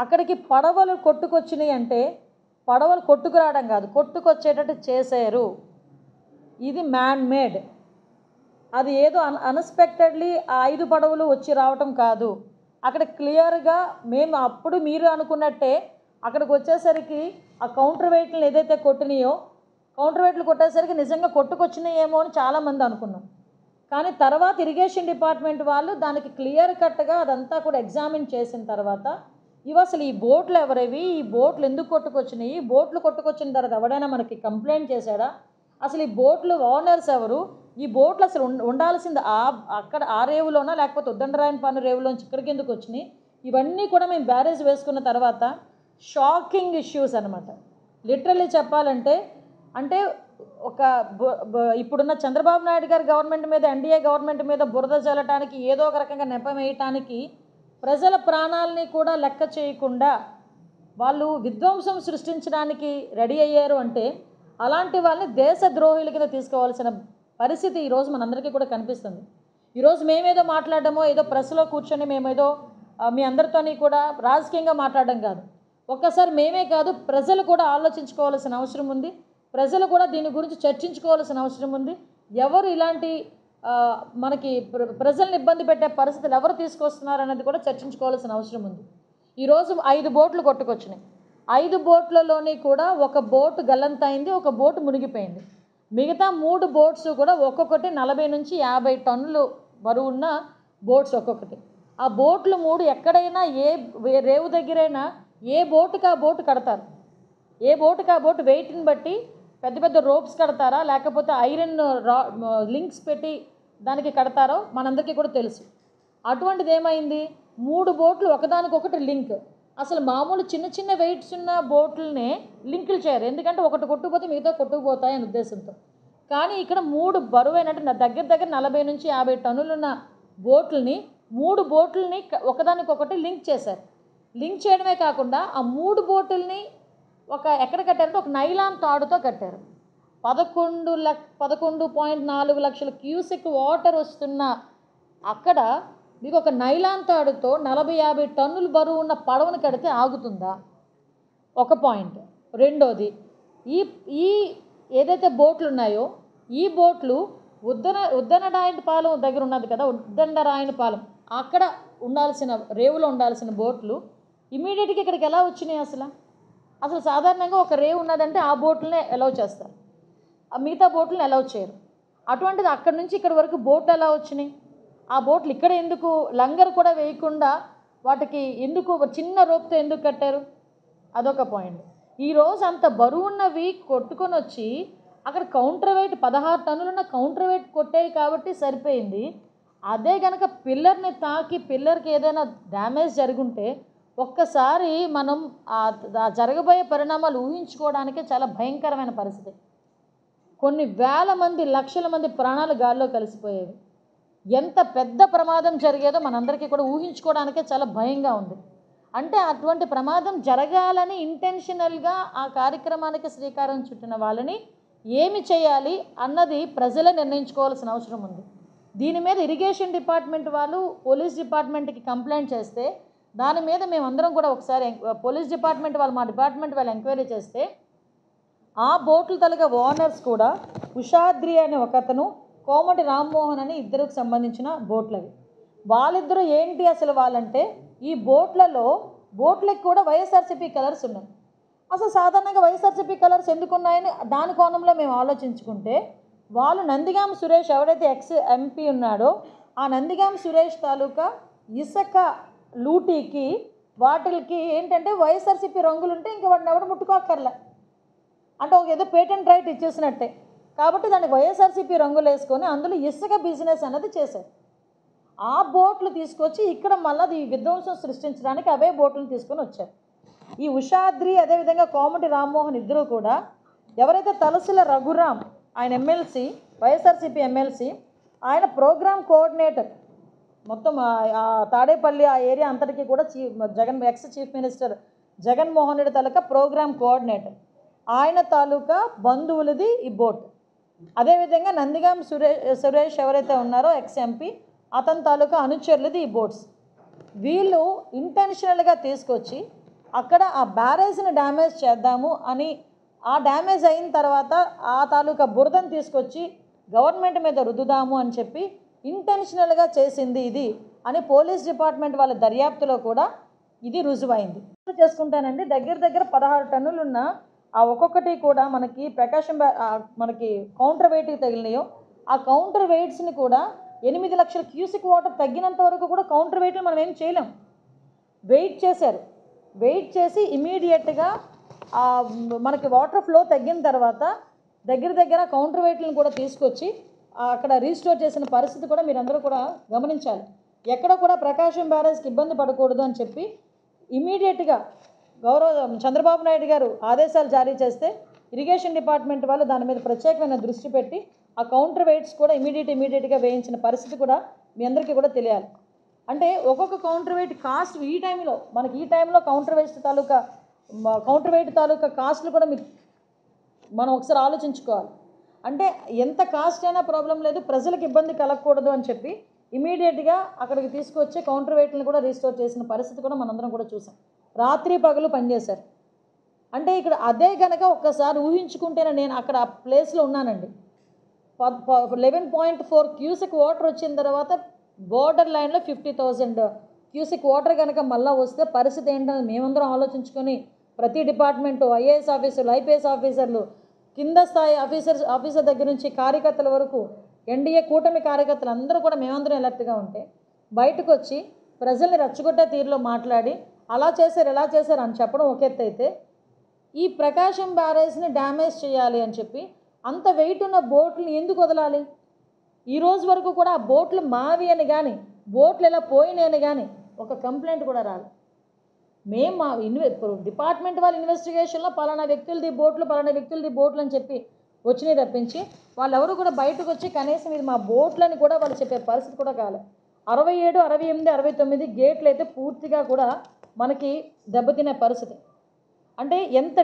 అక్కడికి పడవలు కొట్టుకొచ్చినాయి అంటే పడవలు కొట్టుకురావడం కాదు, కొట్టుకొచ్చేటట్టు చేశారు. ఇది మ్యాన్ మేడ్. అది ఏదో అన్ఎక్స్పెక్టెడ్లీ ఆ 5 పడవలు వచ్చి రావటం కాదు. అక్కడ క్లియర్గా మేము అప్పుడు మీరు అనుకున్నట్టే అక్కడికి వచ్చేసరికి ఆ కౌంటర్ వెయిట్లు ఏదైతే కొట్టినాయో కౌంటర్ వెయిట్లు కొట్టేసరికి నిజంగా కొట్టుకొచ్చినాయేమో అని చాలామంది అనుకున్నాం. కానీ తర్వాత ఇరిగేషన్ డిపార్ట్మెంట్ వాళ్ళు దానికి క్లియర్ కట్గా అదంతా కూడా ఎగ్జామిన్ చేసిన తర్వాత ఇవి అసలు ఈ బోట్లు ఎవరివి, ఈ బోట్లు ఎందుకు కొట్టుకొచ్చినాయి, బోట్లు కొట్టుకొచ్చిన తర్వాత ఎవడైనా మనకి కంప్లైంట్ చేశాడా, అసలు ఈ బోట్లు ఓనర్స్ ఎవరు, ఈ బోట్లు అసలు ఉండాల్సింది అక్కడ ఆ రేవులోనా లేకపోతే ఉద్దండరాయనపాలెం రేవులోంచి ఇక్కడికి ఎందుకు వచ్చినాయి, ఇవన్నీ కూడా మేము బ్యారేజ్ వేసుకున్న తర్వాత షాకింగ్ ఇష్యూస్ అనమాట. లిటరల్లీ చెప్పాలంటే అంటే ఒక ఇప్పుడున్న చంద్రబాబు నాయుడు గారి గవర్నమెంట్ మీద ఎన్డీఏ గవర్నమెంట్ మీద బురద జల్లటానికి ఏదో ఒక రకంగా నెపం వేయటానికి ప్రజల ప్రాణాలని కూడా లెక్క చేయకుండా వాళ్ళు విధ్వంసం సృష్టించడానికి రెడీ అయ్యారు అంటే అలాంటి వాళ్ళని దేశద్రోహుల కింద తీసుకోవాల్సిన పరిస్థితి ఈరోజు మనందరికీ కూడా కనిపిస్తుంది. ఈరోజు మేమేదో మాట్లాడడమో ఏదో ప్రెస్లో కూర్చొని మేమేదో మీ అందరితోని కూడా రాజకీయంగా మాట్లాడడం కాదు. ఒక్కసారి మేమే కాదు ప్రజలు కూడా ఆలోచించుకోవాల్సిన అవసరం ఉంది. ప్రజలు కూడా దీని గురించి చర్చించుకోవాల్సిన అవసరం ఉంది. ఎవరు ఇలాంటి మనకి ప్రజల్ని ఇబ్బంది పెట్టే పరిస్థితులు ఎవరు తీసుకొస్తున్నారు అనేది కూడా చర్చించుకోవాల్సిన అవసరం ఉంది. ఈరోజు 5 బోట్లు కొట్టుకొచ్చినాయి. 5 బోట్లలోని కూడా ఒక బోటు గల్లంతైంది, ఒక బోటు మునిగిపోయింది. మిగతా 3 బోట్స్ కూడా ఒక్కొక్కటి 40 నుంచి 50 టన్నులు బరువున్న బోట్స్ ఒక్కొక్కటి. ఆ బోట్లు 3 ఎక్కడైనా రేవు దగ్గరైనా ఏ బోటుకి ఆ బోటు కడతారు, ఏ బోటుకి ఆ బోటు వెయిట్ని బట్టి పెద్ద పెద్ద రోప్స్ కడతారా లేకపోతే ఐరన్ లింక్స్ పెట్టి దానికి కడతారో మనందరికీ కూడా తెలుసు. అటువంటిది ఏమైంది, 3 బోట్లు ఒకదానికొకటి లింక్. అసలు మామూలు చిన్న చిన్న వెయిట్స్ ఉన్న బోట్లనే లింకులు చేయరు, ఎందుకంటే ఒకటి కొట్టుకుపోతే మిగతా కొట్టుకుపోతాయి అనే ఉద్దేశంతో. కానీ ఇక్కడ 3 బరువైనట్టు దగ్గర 40 నుంచి 50 టన్నులున్న బోట్లని 3 బోట్లని ఒకదానికొకటి లింక్ చేశారు. లింక్ చేయడమే కాకుండా ఆ 3 బోటుల్ని ఎక్కడ కట్టారంటే ఒక నైలాన్ తాడుతో కట్టారు. 11.4 లక్షల క్యూసెక్ వాటర్ వస్తున్న అక్కడ మీకు ఒక నైలాన్ తాడుతో 40-50 టన్నులు బరువు ఉన్న పడవను కడితే ఆగుతుందా? ఒక పాయింట్. రెండోది, ఈ ఏదైతే బోట్లు ఉన్నాయో ఈ బోట్లు ఉద్దండరాయనపాలెం దగ్గర ఉన్నది కదా, ఉద్దండరాయనపాలెం అక్కడ ఉండాల్సిన రేవులో ఉండాల్సిన బోట్లు ఇమీడియట్గా ఇక్కడికి ఎలా వచ్చినాయి? అసలు సాధారణంగా ఒక రేవు ఉన్నదంటే ఆ బోట్లనే అలౌ చేస్తారు, మిగతా బోట్లను అలౌ చేయరు. అటువంటిది అక్కడి నుంచి ఇక్కడి వరకు బోట్లు ఎలా వచ్చినాయి? ఆ బోట్లు ఇక్కడ ఎందుకు లంగర్ కూడా వేయకుండా వాటికి ఎందుకు చిన్న రోప్తో ఎందుకు కట్టారు? అదొక పాయింట్. ఈరోజు అంత బరువున్నవి కొట్టుకొని వచ్చి అక్కడ కౌంటర్ వెయిట్ 16 టన్నులున్న కౌంటర్ వెయిట్ కొట్టేవి కాబట్టి సరిపోయింది. అదే కనుక పిల్లర్ని తాకి పిల్లర్కి ఏదైనా డ్యామేజ్ జరుగుంటే ఒక్కసారి మనం జరగబోయే పరిణామాలు ఊహించుకోవడానికే చాలా భయంకరమైన పరిస్థితి. కొన్ని వేల మంది లక్షల మంది ప్రాణాలు గాల్లో కలిసిపోయేవి. ఎంత పెద్ద ప్రమాదం జరిగేదో మనందరికీ కూడా ఊహించుకోవడానికే చాలా భయంగా ఉంది. అంటే అటువంటి ప్రమాదం జరగాలని ఇంటెన్షనల్గా ఆ కార్యక్రమానికి శ్రీకారం చుట్టిన వాళ్ళని ఏమి చేయాలి అన్నది ప్రజలే నిర్ణయించుకోవాల్సిన అవసరం ఉంది. దీని మీద ఇరిగేషన్ డిపార్ట్మెంట్ వాళ్ళు పోలీస్ డిపార్ట్మెంట్కి కంప్లైంట్ చేస్తే దాని మీద మేమందరం కూడా ఒకసారి పోలీస్ డిపార్ట్మెంట్ వాళ్ళు మా డిపార్ట్మెంట్ వాళ్ళు ఎంక్వైరీ చేస్తే ఆ బోట్ల తలగా ఓనర్స్ కూడా ఉషాద్రి అనే ఒకతను, కోమటి రామ్మోహన్ అని ఇద్దరికి సంబంధించిన బోట్లవి. వాళ్ళిద్దరూ ఏంటి అసలు వాళ్ళంటే ఈ బోట్లకి కూడా వైఎస్ఆర్సీపీ కలర్స్ ఉన్నాయి. అసలు సాధారణంగా వైఎస్ఆర్సీపీ కలర్స్ ఎందుకు ఉన్నాయని దాని కోణంలో మేము ఆలోచించుకుంటే వాళ్ళు నందిగామ సురేష్ ఎవరైతే ఎక్స్ ఎంపీ ఉన్నాడో ఆ నందిగామ సురేష్ తాలూకా ఇసుక లూటీకి వాటికి ఏంటంటే వైఎస్ఆర్సీపీ రంగులుంటే ఇంక వాడిని ఎవడు ముట్టుకోక్కర్లే, అంటే ఒక ఏదో పేటెంట్ రైట్ ఇచ్చేసినట్టే. కాబట్టి దానికి వైఎస్ఆర్సీపీ రంగులు వేసుకొని అందులో ఇసుక బిజినెస్ అనేది చేశారు. ఆ బోట్లు తీసుకొచ్చి ఇక్కడ మళ్ళీ ఈ విధ్వంసం సృష్టించడానికి అవే బోట్లను తీసుకొని వచ్చారు. ఈ ఉషాద్రి అదేవిధంగా కోమటి రామ్మోహన్ ఇద్దరు కూడా ఎవరైతే తలసిల రఘురామ్ ఆయన ఎమ్మెల్సీ, వైఎస్ఆర్సీపీ ఎమ్మెల్సీ, ఆయన ప్రోగ్రామ్ కోఆర్డినేటర్, మొత్తం తాడేపల్లి ఆ ఏరియా అంతటికీ కూడా ex chief minister Jaganmohan Reddy తాలూకా ప్రోగ్రామ్ కోఆర్డినేటర్, ఆయన తాలూకా బంధువులది ఈ బోట్. అదేవిధంగా నందిగామ సురేష్ ఎవరైతే ఉన్నారో ఎక్స్ ఎంపీ, అతని తాలూకా అనుచరులది ఈ బోట్స్. వీళ్ళు ఇంటెన్షనల్గా తీసుకొచ్చి అక్కడ ఆ బ్యారేజ్ని డ్యామేజ్ చేద్దాము అని, ఆ డ్యామేజ్ అయిన తర్వాత ఆ తాలూకా బురదను తీసుకొచ్చి గవర్నమెంట్ మీద రుద్దుదాము అని చెప్పి ఇంటెన్షనల్గా చేసింది ఇది అని పోలీస్ డిపార్ట్మెంట్ వాళ్ళ దర్యాప్తులో కూడా ఇది రుజువైంది. చేసుకుంటానండి, దగ్గర దగ్గర 16 టన్నులు ఉన్న ఆ ఒక్కొక్కటి కూడా మనకి మనకి కౌంటర్ వెయిట్కి తగిలినాయో, ఆ కౌంటర్ వెయిట్స్ని కూడా 8 లక్షల క్యూసిక్ వాటర్ తగ్గినంత వరకు కూడా కౌంటర్ వెయిట్లు మనం ఏం చేయలేం. వెయిట్ చేశారు, వెయిట్ చేసి ఇమీడియట్గా మనకి వాటర్ ఫ్లో తగ్గిన తర్వాత దగ్గర దగ్గర కౌంటర్ వెయిట్లను కూడా తీసుకొచ్చి అక్కడ రీస్టోర్ చేసిన పరిస్థితి కూడా మీరందరూ కూడా గమనించాలి. ఎక్కడ కూడా ప్రకాశం బ్యారేజ్కి ఇబ్బంది పడకూడదు అని చెప్పి ఇమీడియట్గా చంద్రబాబు నాయుడు గారు ఆదేశాలు జారీ చేస్తే ఇరిగేషన్ డిపార్ట్మెంట్ వాళ్ళు దాని మీద ప్రత్యేకమైన దృష్టి పెట్టి ఆ కౌంటర్ వెయిట్స్ కూడా ఇమీడియట్గా వేయించిన పరిస్థితి కూడా మీ అందరికీ కూడా తెలియాలి. అంటే ఒక్కొక్క కౌంటర్ వెయిట్ కాస్ట్ ఈ టైంలో కౌంటర్ వెయిట్ తాలూకా కాస్ట్లు కూడా మనం ఒకసారి ఆలోచించుకోవాలి. అంటే ఎంత కాస్ట్ అయినా ప్రాబ్లం లేదు, ప్రజలకు ఇబ్బంది కలగకూడదు అని చెప్పి ఇమీడియట్గా అక్కడికి తీసుకొచ్చి కౌంటర్ వెయిట్లను కూడా రీస్టోర్ చేసిన పరిస్థితి కూడా మనందరం కూడా చూసాం. రాత్రి పగలు పనిచేశారు. అంటే ఇక్కడ అదే కనుక ఒక్కసారి ఊహించుకుంటేనే, నేను అక్కడ ఆ ప్లేస్లో ఉన్నానండి. 11.4 క్యూసిక్ వాటర్ వచ్చిన తర్వాత బోర్డర్ లైన్లో 50,000 క్యూసిక్ వాటర్ కనుక మళ్ళీ వస్తే పరిస్థితి ఏంటని మేమందరం ఆలోచించుకొని ప్రతి డిపార్ట్మెంటు, ఐఏఎస్ ఆఫీసర్లు, ఐపీఎస్ ఆఫీసర్లు, కింద స్థాయి ఆఫీసర్ దగ్గర నుంచి కార్యకర్తల వరకు, ఎన్డీఏ కూటమి కార్యకర్తలు అందరూ కూడా మేమందరం ఎలర్ట్గా ఉంటే బయటకు వచ్చి ప్రజల్ని రెచ్చగొట్టే తీరులో మాట్లాడి అలా చేశారు ఎలా చేశారు అని చెప్పడం ఒక ఎత్తు అయితే, ఈ ప్రకాశం బ్యారేజ్ని డ్యామేజ్ చేయాలి అని చెప్పి అంత వెయిట్ ఉన్న బోట్లను ఎందుకు వదలాలి? ఈ రోజు వరకు కూడా ఆ బోట్లు మావి అని కానీ, బోట్లు ఎలా పోయినాయి అని కానీ ఒక కంప్లైంట్ కూడా రాలి. మేము మా డిపార్ట్మెంట్ వాళ్ళ ఇన్వెస్టిగేషన్లో పలానా వ్యక్తులది బోట్లు అని చెప్పి వచ్చినాయి తప్పించి వాళ్ళెవరు కూడా బయటకు వచ్చి కనీసం ఇది మా బోట్లని కూడా వాళ్ళు చెప్పే పరిస్థితి కూడా కాలేదు. 67, 68, 69 గేట్లు అయితే పూర్తిగా కూడా మనకి దెబ్బతినే పరిస్థితి. అంటే ఎంత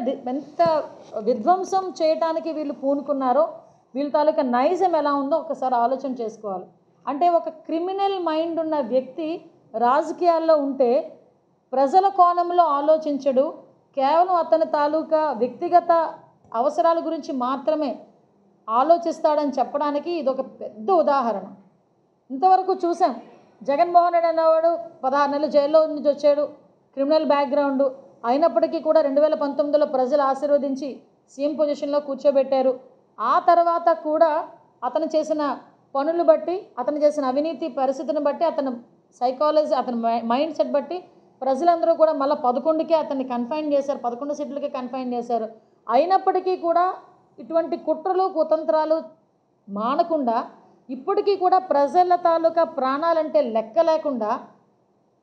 విధ్వంసం చేయటానికి వీళ్ళు పూనుకున్నారో, వీళ్ళ తాలూకా నైజం ఎలా ఉందో ఒకసారి ఆలోచన చేసుకోవాలి. అంటే ఒక క్రిమినల్ మైండ్ ఉన్న వ్యక్తి రాజకీయాల్లో ఉంటే ప్రజల కోణంలో ఆలోచించడు, కేవలం అతని తాలూకా వ్యక్తిగత అవసరాల గురించి మాత్రమే ఆలోచిస్తాడని చెప్పడానికి ఇదొక పెద్ద ఉదాహరణ. ఇంతవరకు చూసాం, జగన్మోహన్ రెడ్డి అనేవాడు 16 నెలలు జైల్లో నుంచి వచ్చాడు, క్రిమినల్ బ్యాక్గ్రౌండ్ అయినప్పటికీ కూడా 2019లో ప్రజలు ఆశీర్వదించి సీఎం పొజిషన్లో కూర్చోబెట్టారు. ఆ తర్వాత కూడా అతను చేసిన పనులు బట్టి, అతను చేసిన అవినీతి పరిస్థితిని బట్టి, అతని సైకాలజీ, అతని మైండ్ సెట్ బట్టి ప్రజలందరూ కూడా మళ్ళీ 11కే అతన్ని కన్ఫైన్ చేశారు, 11 సీట్లకే కన్ఫైన్ చేశారు. అయినప్పటికీ కూడా ఇటువంటి కుట్రలు కుతంత్రాలు మానకుండా ఇప్పటికీ కూడా ప్రజల తాలూకా ప్రాణాలంటే లెక్క లేకుండా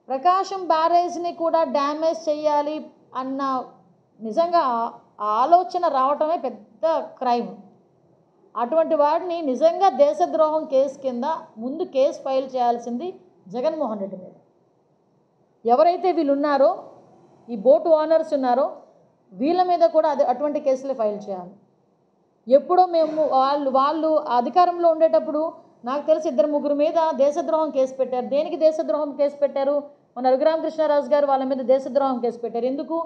ప్రకాశం బ్యారేజ్ని కూడా డ్యామేజ్ చేయాలి అన్న నిజంగా ఆలోచన రావటమే పెద్ద క్రైమ్. అటువంటి వాడిని నిజంగా దేశద్రోహం కేసు కింద ముందు కేసు ఫైల్ చేయాల్సింది జగన్మోహన్ రెడ్డి మీద. ఎవరైతే వీళ్ళు ఉన్నారో, ఈ బోటు ఓనర్స్ ఉన్నారో వీళ్ళ మీద కూడా అటువంటి కేసులే ఫైల్ చేయాలి. ఎప్పుడో మేము వాళ్ళు అధికారంలో ఉండేటప్పుడు నాకు తెలిసి 2-3 మీద దేశద్రోహం కేసు పెట్టారు. దేనికి దేశద్రోహం కేసు పెట్టారు? మన రఘురామకృష్ణరాజు గారు వాళ్ళ మీద దేశద్రోహం కేసు పెట్టారు. ఎందుకు?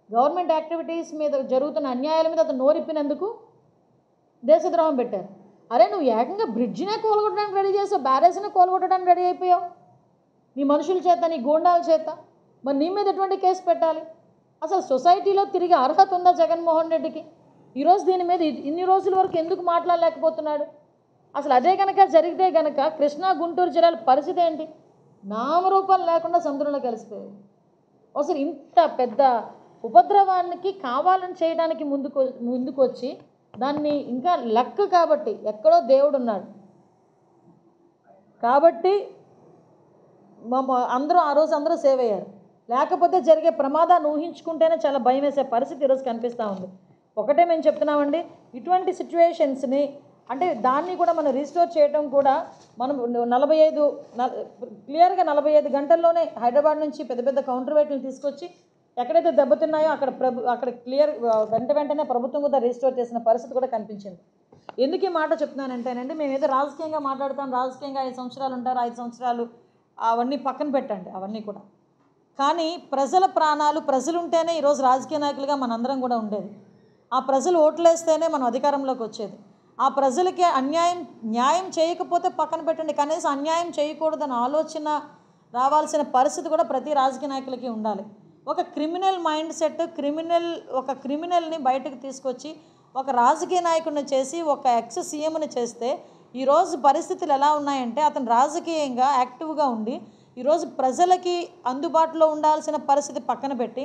గవర్నమెంట్ యాక్టివిటీస్ మీద జరుగుతున్న అన్యాయాల మీద అతను నోరిప్పినందుకు దేశద్రోహం పెట్టారు. అరే, నువ్వు ఏకంగా బ్రిడ్జినే కోలుగొట్టడానికి రెడీ చేసావు, బ్యారేజ్ని కోలుగొట్టడానికి రెడీ అయిపోయావు నీ మనుషుల చేత, నీ గూండాల చేత. మరి నీ మీద ఎటువంటి కేసు పెట్టాలి? అసలు సొసైటీలో తిరిగి అర్హత ఉందా జగన్మోహన్ రెడ్డికి? ఈరోజు దీని మీద ఇన్ని రోజుల వరకు ఎందుకు మాట్లాడలేకపోతున్నాడు? అసలు అదే కనుక జరిగితే కనుక కృష్ణా గుంటూరు జిల్లాల పరిస్థితి ఏంటి? నామరూపాలు లేకుండా సముద్రంలో కలిసిపోయాయి. అసలు ఇంత పెద్ద ఉపద్రవానికి కావాలని చేయడానికి ముందుకు వచ్చి దాన్ని ఇంకా లక్ కాబట్టి, ఎక్కడో దేవుడు ఉన్నాడు కాబట్టి ఆ రోజు అందరూ సేవ్ అయ్యారు. లేకపోతే జరిగే ప్రమాదాన్ని ఊహించుకుంటేనే చాలా భయం వేసే పరిస్థితి ఈరోజు కనిపిస్తూ ఉంది. ఒకటే మేము చెప్తున్నామండి, ఇటువంటి సిచ్యువేషన్స్ని అంటే దాన్ని కూడా మనం రీస్టోర్ చేయడం కూడా మనం క్లియర్గా 45 గంటల్లోనే హైదరాబాద్ నుంచి పెద్ద పెద్ద కౌంటర్ వెయిట్లను తీసుకొచ్చి ఎక్కడైతే దెబ్బతిన్నాయో అక్కడ క్లియర్ వెంటనే ప్రభుత్వం కూడా రీస్టోర్ చేసిన పరిస్థితి కూడా కనిపించింది. ఎందుకు ఈ మాట చెప్తున్నానంటేనండి, మేము ఏదో రాజకీయంగా మాట్లాడతాం, రాజకీయంగా 5 సంవత్సరాలు ఉంటారు, 5 సంవత్సరాలు అవన్నీ పక్కన పెట్టండి, అవన్నీ కూడా కానీ ప్రజల ప్రాణాలు, ప్రజలుంటేనే ఈరోజు రాజకీయ నాయకులుగా మనందరం కూడా ఉండేది. ఆ ప్రజలు ఓట్లేస్తేనే మనం అధికారంలోకి వచ్చేది. ఆ ప్రజలకి న్యాయం చేయకపోతే పక్కన పెట్టండి, కనీసం అన్యాయం చేయకూడదని ఆలోచన రావాల్సిన పరిస్థితి కూడా ప్రతి రాజకీయ నాయకులకి ఉండాలి. ఒక క్రిమినల్ మైండ్ సెట్, ఒక క్రిమినల్ని బయటకు తీసుకొచ్చి ఒక రాజకీయ నాయకుడిని చేసి ఒక ఎక్స్ సీఎంని చేస్తే ఈరోజు పరిస్థితులు ఎలా ఉన్నాయంటే, అతను రాజకీయంగా యాక్టివ్గా ఉండి ఈరోజు ప్రజలకి అందుబాటులో ఉండాల్సిన పరిస్థితి పక్కన పెట్టి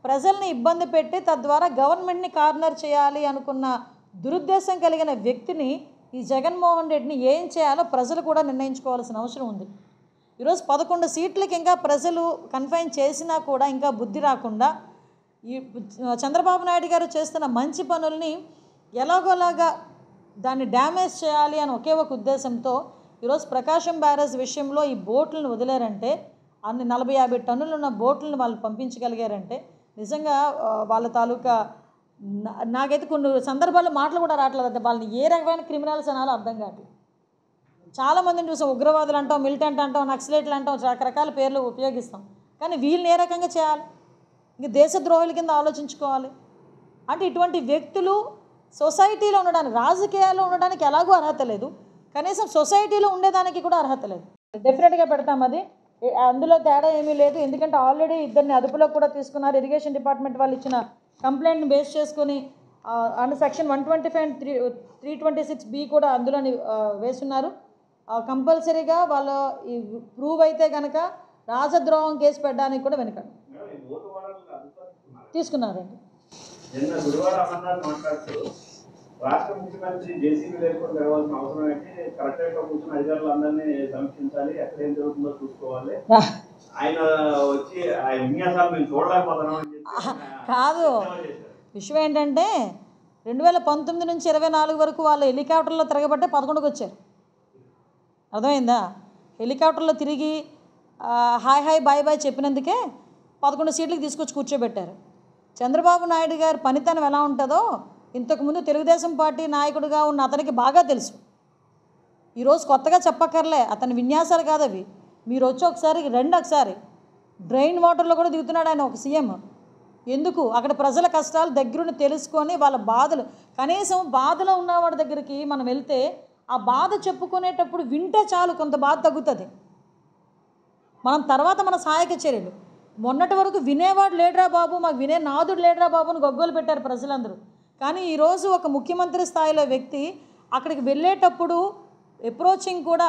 ప్రజల్ని ఇబ్బంది పెట్టి తద్వారా గవర్నమెంట్ని కార్నర్ చేయాలి అనుకున్న దురుద్దేశం కలిగిన వ్యక్తిని, ఈ జగన్మోహన్ రెడ్డిని ఏం చేయాలో ప్రజలు కూడా నిర్ణయించుకోవాల్సిన అవసరం ఉంది. ఈరోజు 11 సీట్లకి ఇంకా ప్రజలు కన్ఫైన్ చేసినా కూడా ఇంకా బుద్ధి రాకుండా ఈ చంద్రబాబు నాయుడు గారు చేస్తున్న మంచి పనుల్ని ఎలాగోలాగా దాన్ని డ్యామేజ్ చేయాలి అని ఒకే ఒక ఉద్దేశంతో ఈరోజు ప్రకాశం బ్యారేజ్ విషయంలో ఈ బోట్లను వదిలేరంటే, అన్ని 40-50 టన్నులు ఉన్న బోట్లను వాళ్ళు పంపించగలిగారంటే నిజంగా వాళ్ళ తాలూకా నాకైతే కొన్ని సందర్భాల్లో మాటలు కూడా రావట్లేదు. వాళ్ళని ఏ రకమైన క్రిమినల్స్ అనాలో అర్థం కావట్లేదు. చాలామందిని చూసాం, ఉగ్రవాదులు అంటాం, మిలిటెంట్ అంటాం, నక్సలైట్లు అంటాం, రకరకాల పేర్లు ఉపయోగిస్తాం. కానీ వీళ్ళని ఏ రకంగా చేయాలి? ఇంక దేశద్రోహుల కింద ఆలోచించుకోవాలి. అంటే ఇటువంటి వ్యక్తులు సొసైటీలో ఉండడానికి, రాజకీయాల్లో ఉండడానికి ఎలాగో అర్హత లేదు, కనీసం సొసైటీలో ఉండేదానికి కూడా అర్హత లేదు. డెఫినెట్గా పెడతాం, అది అందులో తేడా ఏమీ లేదు. ఎందుకంటే ఆల్రెడీ ఇద్దరిని అదుపులో కూడా తీసుకున్నారు. ఇరిగేషన్ డిపార్ట్మెంట్ వాళ్ళు ఇచ్చిన కంప్లైంట్ని బేస్ చేసుకొని అండ్ సెక్షన్ 125 and 326B కూడా అందులోని వేస్తున్నారు. కంపల్సరీగా వాళ్ళు ప్రూవ్ అయితే కనుక రాజద్రోహం కేసు పెట్టడానికి కూడా వెనకాడు తీసుకున్నారండి. రాష్ట్ర ముఖ్యమంత్రి జేసీబీ లేకుండా జరగాల్సిన అవసరం ఏంటి? కలెక్టరేట్ లో కూర్చున్న అధికారులందరినీ సమీక్షించాలి, ఎక్కడ ఏం జరుగుతుందో చూసుకోవాలి. ఆయన వచ్చి ఆ విన్యాసాలు మేము చూడలేకపోతున్నాం అని చెప్పి కాదు. విషయం ఏంటంటే 2019 నుంచి 24 వరకు వాళ్ళు హెలికాప్టర్లో తిరగబట్టే 11కి వచ్చారు. అర్థమైందా? హెలికాప్టర్లో తిరిగి హాయ్ బాయ్ చెప్పినందుకే 11 సీట్లకి తీసుకొచ్చి కూర్చోబెట్టారు. చంద్రబాబు నాయుడు గారి పనితనం ఎలా ఉంటుందో ఇంతకుముందు తెలుగుదేశం పార్టీ నాయకుడిగా ఉన్న అతనికి బాగా తెలుసు. ఈరోజు కొత్తగా చెప్పక్కర్లే, అతని విన్యాసాలు కాదు అవి. మీరు వచ్చి ఒకసారి డ్రైన్ వాటర్లో కూడా దిగుతున్నాడు ఆయన ఒక సీఎం. ఎందుకు? అక్కడ ప్రజల కష్టాలు దగ్గరుండి తెలుసుకొని వాళ్ళ బాధలు, కనీసం బాధలో ఉన్నవాడి దగ్గరికి మనం వెళ్తే ఆ బాధ చెప్పుకునేటప్పుడు వింటే చాలు, కొంత బాధ తగ్గుతుంది. మనం తర్వాత మన సహాయక చర్యలు. మొన్నటి వరకు వినేవాడు లేడురా బాబు, మాకు వినే నాదుడు లేడురా బాబు అని గొగ్గోలు పెట్టారు ప్రజలందరూ. కానీ ఈరోజు ఒక ముఖ్యమంత్రి స్థాయిలో వ్యక్తి అక్కడికి వెళ్ళేటప్పుడు అప్రోచింగ్ కూడా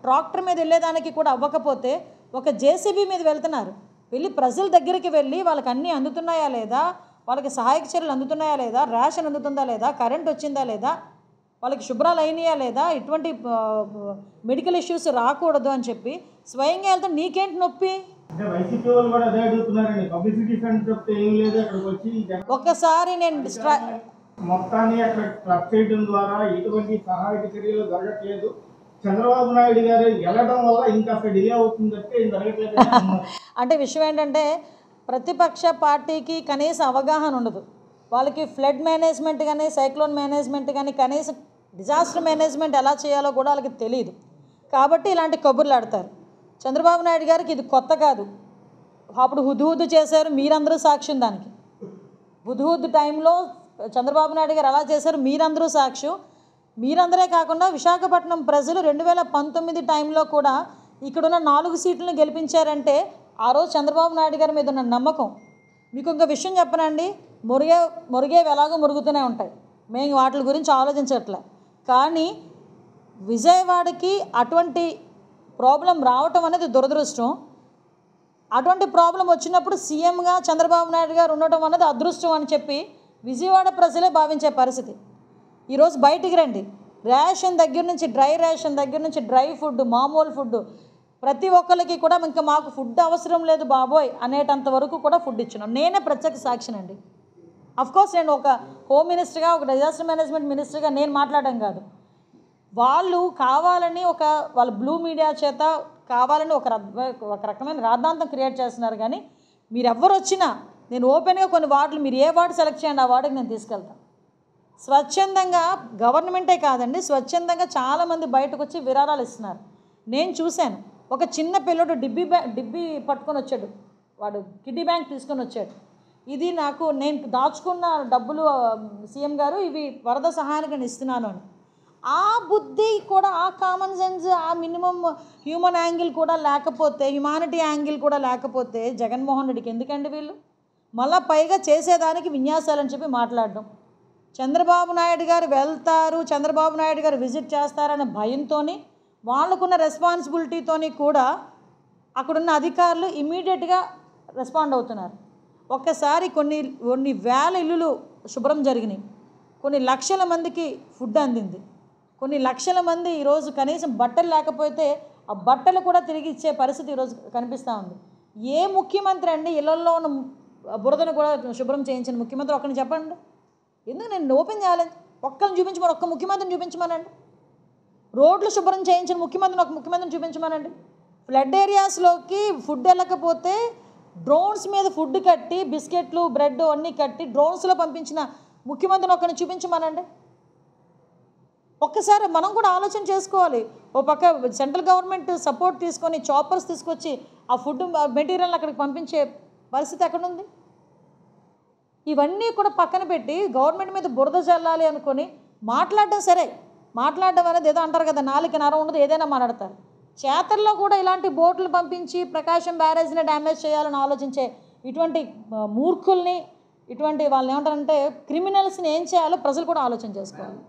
ట్రాక్టర్ మీద వెళ్ళేదానికి కూడా అవ్వకపోతే ఒక జేసీబీ మీద వెళ్తున్నారు. వెళ్ళి ప్రజల దగ్గరికి వెళ్ళి వాళ్ళకి అన్నీ అందుతున్నాయా లేదా, వాళ్ళకి సహాయక చర్యలు అందుతున్నాయా లేదా, రేషన్ అందుతుందా లేదా, కరెంట్ వచ్చిందా లేదా, వాళ్ళకి శుభ్రాలు అయినాయా లేదా, ఇటువంటి మెడికల్ ఇష్యూస్ రాకూడదు అని చెప్పి స్వయంగా వెళ్తే నీకేంటి నొప్పి? ఒక్కసారి నేను మొత్తాన్ని అక్కడ ట్రక్ చేయడం ద్వారా ఎటువంటి సహాయక చర్యలు జరగట్లేదు. చంద్రబాబు నాయుడు గారు వెళ్ళడం వల్ల ఇంకా డిలే అవుతుందంటే జరగట్లేదు. అంటే విషయం ఏంటంటే ప్రతిపక్ష పార్టీకి కనీసం అవగాహన ఉండదు. వాళ్ళకి ఫ్లడ్ మేనేజ్మెంట్ కానీ, సైక్లోన్ మేనేజ్మెంట్ కానీ, కనీసం డిజాస్టర్ మేనేజ్మెంట్ ఎలా చేయాలో కూడా వాళ్ళకి తెలియదు. కాబట్టి ఇలాంటి కబుర్లు ఆడతారు. చంద్రబాబు నాయుడు గారికి ఇది కొత్త కాదు. అప్పుడు హుద్హుద్ చేశారు, మీరందరూ సాక్ష్యం దానికి. హుద్హుద్ టైంలో చంద్రబాబు నాయుడు గారు ఎలా చేశారు మీరందరూ సాక్ష్యం. మీరందరే కాకుండా విశాఖపట్నం ప్రజలు 2019 టైంలో కూడా ఇక్కడున్న 4 సీట్లను గెలిపించారంటే ఆ రోజు చంద్రబాబు నాయుడు గారి మీద ఉన్న నమ్మకం. మీకు ఇంకో విషయం చెప్పనండి, మురిగేవి ఎలాగో మురుగుతూనే ఉంటాయి, మేము వాటి గురించి ఆలోచించట్లే. కానీ విజయవాడకి అటువంటి ప్రాబ్లం రావటం అనేది దురదృష్టం. అటువంటి ప్రాబ్లం వచ్చినప్పుడు సీఎంగా చంద్రబాబు నాయుడు గారు ఉండటం అనేది అదృష్టం అని చెప్పి విజయవాడ ప్రజలే భావించే పరిస్థితి. ఈరోజు బయటికి రండి, రేషన్ దగ్గర నుంచి డ్రై రేషన్ దగ్గర నుంచి డ్రై ఫుడ్, మామూలు ఫుడ్, ప్రతి ఒక్కరికి కూడా ఇంకా మాకు ఫుడ్ అవసరం లేదు బాబోయ్ అనేటంత వరకు కూడా ఫుడ్ ఇచ్చినాం. నేనే ప్రత్యక్ష సాక్షినండి. అఫ్కోర్స్ నేను ఒక హోమ్ మినిస్టర్గా, ఒక డిజాస్టర్ మేనేజ్మెంట్ మినిస్టర్గా నేను మాట్లాడడం కాదు. వాళ్ళు కావాలని వాళ్ళ బ్లూ మీడియా చేత కావాలని ఒక రకమైన రాద్ధాంతం క్రియేట్ చేస్తున్నారు. కానీ మీరెవ్వరు వచ్చినా నేను ఓపెన్గా కొన్ని వార్డులు, మీరు ఏ వార్డు సెలెక్ట్ చేయండి ఆ వార్డుకి నేను తీసుకెళ్తాను. స్వచ్ఛందంగా గవర్నమెంటే కాదండి, స్వచ్ఛందంగా చాలామంది బయటకు వచ్చి విరాళాలు ఇస్తున్నారు. నేను చూశాను. ఒక చిన్న పిల్లడు డిబ్బీ పట్టుకొని వచ్చాడు, వాడు కిడ్నీ బ్యాంక్ తీసుకొని వచ్చాడు. ఇది నేను దాచుకున్న డబ్బులు సీఎం గారు ఇవి వరద సహాయానికి నేను ఇస్తున్నాను అని. ఆ బుద్ధి కూడా, ఆ కామన్ సెన్స్, ఆ మినిమం హ్యూమన్ యాంగిల్ కూడా లేకపోతే, హ్యుమానిటీ యాంగిల్ కూడా లేకపోతే జగన్మోహన్ రెడ్డికి ఎందుకండి వీళ్ళు? మళ్ళీ పైగా చేసేదానికి విన్యాసాలని చెప్పి మాట్లాడడం. చంద్రబాబు నాయుడు గారు వెళ్తారు, చంద్రబాబు నాయుడు గారు విజిట్ చేస్తారనే భయంతో, వాళ్ళకున్న రెస్పాన్సిబిలిటీతోని కూడా అక్కడున్న అధికారులు ఇమీడియట్గా రెస్పాండ్ అవుతున్నారు. ఒక్కసారి కొన్ని వేల ఇల్లులు శుభ్రం జరిగినాయి, కొన్ని లక్షల మందికి ఫుడ్ అందింది, కొన్ని లక్షల మంది ఈరోజు కనీసం బట్టలు లేకపోతే ఆ బట్టలు కూడా తిరిగి ఇచ్చే పరిస్థితి ఈరోజు కనిపిస్తూ ఉంది. ఏ ముఖ్యమంత్రి అండి ఇళ్లలో ఉన్న బురదను కూడా శుభ్రం చేయించిన ముఖ్యమంత్రి? ఒక్కరిని చెప్పండి. ఎందుకు నేను ఓపెన్ చేయాలని? ఒక్కరిని చూపించమని, ఒక్క ముఖ్యమంత్రిని చూపించమనండి. రోడ్లు శుభ్రం చేయించిన ముఖ్యమంత్రిని చూపించమనండి. ఫ్లడ్ ఏరియాస్లోకి ఫుడ్ వెళ్ళకపోతే డ్రోన్స్ మీద ఫుడ్ కట్టి, బిస్కెట్లు, బ్రెడ్ అన్నీ కట్టి డ్రోన్స్లో పంపించిన ముఖ్యమంత్రిని ఒక్కరిని చూపించమనండి. ఒక్కసారి మనం కూడా ఆలోచన చేసుకోవాలి. ఓ పక్క సెంట్రల్ గవర్నమెంట్ సపోర్ట్ తీసుకొని చాపర్స్ తీసుకొచ్చి ఆ ఫుడ్ మెటీరియల్ అక్కడికి పంపించే పరిస్థితి ఎక్కడుంది? ఇవన్నీ కూడా పక్కన పెట్టి గవర్నమెంట్ మీద బురద చల్లాలి అనుకొని మాట్లాడడం. సరే, మాట్లాడడం అనేది ఏదో అంటారు కదా, నాలుక నరం ఉండదు, ఏదైనా మాట్లాడతారు. చేతల్లో కూడా ఇలాంటి బోట్లు పంపించి ప్రకాశం బ్యారేజ్ని డ్యామేజ్ చేయాలని ఆలోచించే ఇటువంటి మూర్ఖుల్ని, ఇటువంటి వాళ్ళని ఏమంటారంటే క్రిమినల్స్ని ఏం చేయాలో ప్రజలు కూడా ఆలోచన చేసుకోవాలి.